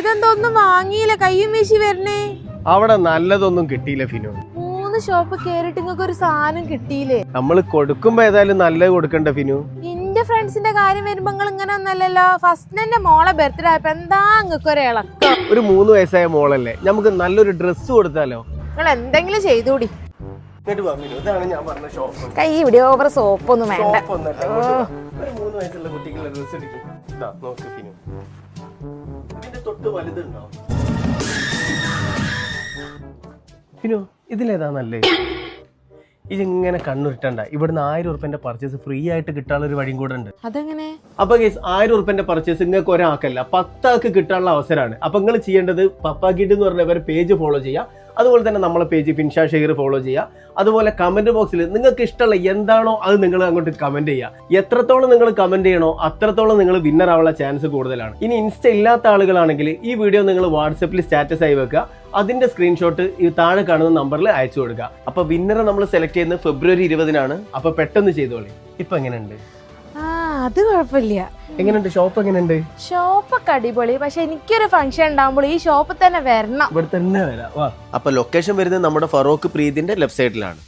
ഇതെന്തൊന്നും വാങ്ങിയില്ല, കയ്യും വീശി വരണേ. അവിടെ നല്ലതൊന്നും കിട്ടിയില്ല ഫിനു. 3 ഷോപ്പ് കേറിട്ട് നിങ്ങൾക്ക് ഒരു സാധനം കിട്ടിയില്ലേ? നമ്മള് കൊടുക്കുമ്പോ ഏതായാലും നല്ലത് കൊടുക്കണ്ട ഫിനു. എന്റെ ഫ്രണ്ട്സിന്റെ കാര്യം വരുമ്പോ നിങ്ങൾ ഇങ്ങനെ ഒന്നല്ലല്ലോ. ഫസ്റ്റ് മോളെ ബർത്ത്ഡേ ആയപ്പോ എന്താ നിങ്ങൾക്ക് ഒരു ഇളക്കം? ഒരു 3 വയസ്സായ മോളല്ലേ, നമുക്ക് നല്ലൊരു ഡ്രസ്സ് കൊടുത്താലോ? നിങ്ങൾ എന്തെങ്കിലും ചെയ്തൂടി. ഇതാണ് ഞാൻ പറഞ്ഞ ഷോപ്പ്. കൈ ഇവിടെ ഓവർ സോപ്പൊന്നും വേണ്ട. ഒരു 3 വയസ്സുള്ള കുട്ടികളുടെ ഡ്രസ്സ് എടുക്കും. നോക്ക് ഫിനു, ഇതിന്റെ തൊട്ട് വലുതുണ്ടോ ഫിനു? ഇതിലേതാ നല്ലേ? ഇതിങ്ങനെ കണ്ണുരുട്ടണ്ട. ഇവിടുന്ന് 1000 ഉറുപ്പിന്റെ പർച്ചേസ് ഫ്രീ ആയിട്ട് കിട്ടാനുള്ള ഒരു വഴിയും കൂടെ ഉണ്ട്. അതെങ്ങനെ? അപ്പൊ ഗൈസ്, 1000 ഉറുപ്പിന്റെ പർച്ചേസ് നിങ്ങൾക്ക് ഒരാൾക്കല്ല 10 ആൾക്ക് കിട്ടാനുള്ള അവസരമാണ്. അപ്പൊ നിങ്ങൾ ചെയ്യേണ്ടത് പപ്പ കിഡ് എന്ന് പറഞ്ഞ പേജ് ഫോളോ ചെയ്യുക. അതുപോലെ തന്നെ നമ്മളെ പേജ് ഫിൻഷാ ഷെയർ ഫോളോ ചെയ്യുക. അതുപോലെ കമന്റ് ബോക്സിൽ നിങ്ങൾക്ക് ഇഷ്ടമുള്ള എന്താണോ അത് നിങ്ങൾ അങ്ങോട്ട് കമന്റ് ചെയ്യുക. എത്രത്തോളം നിങ്ങൾ കമന്റ് ചെയ്യണോ അത്രത്തോളം നിങ്ങൾ വിന്നർ ആവാനുള്ള ചാൻസ് കൂടുതലാണ്. ഇനി ഇൻസ്റ്റ ഇല്ലാത്ത ആളുകളാണെങ്കിൽ ഈ വീഡിയോ നിങ്ങൾ വാട്സപ്പിൽ സ്റ്റാറ്റസ് ആയി വെക്കുക. അതിന്റെ സ്ക്രീൻഷോട്ട് ഈ താഴെ കാണുന്ന നമ്പറിൽ അയച്ചു കൊടുക്കുക. അപ്പൊ വിന്നറെ നമ്മൾ സെലക്ട് ചെയ്യുന്നത് ഫെബ്രുവരി 20-നാണ്. അപ്പൊ പെട്ടെന്ന് ചെയ്തോളി. ഇപ്പൊ എങ്ങനെയുണ്ട്? അത് കുഴപ്പമില്ല. എങ്ങനെയുണ്ട് ഷോപ്പ്? എങ്ങനെയുണ്ട്? ഷോപ്പൊക്കെ അടിപൊളി. പക്ഷെ എനിക്കൊരു ഫംഗ്ഷൻ ഉണ്ടാകുമ്പോൾ ഈ ഷോപ്പിൽ തന്നെ വരണം. ഇവിടെ തന്നെ വരാം. അപ്പൊ ലൊക്കേഷൻ വരുന്നത് നമ്മുടെ ഫറോക്ക് പ്രീതിന്റെ ലെഫ്റ്റ് സൈഡിലാണ്.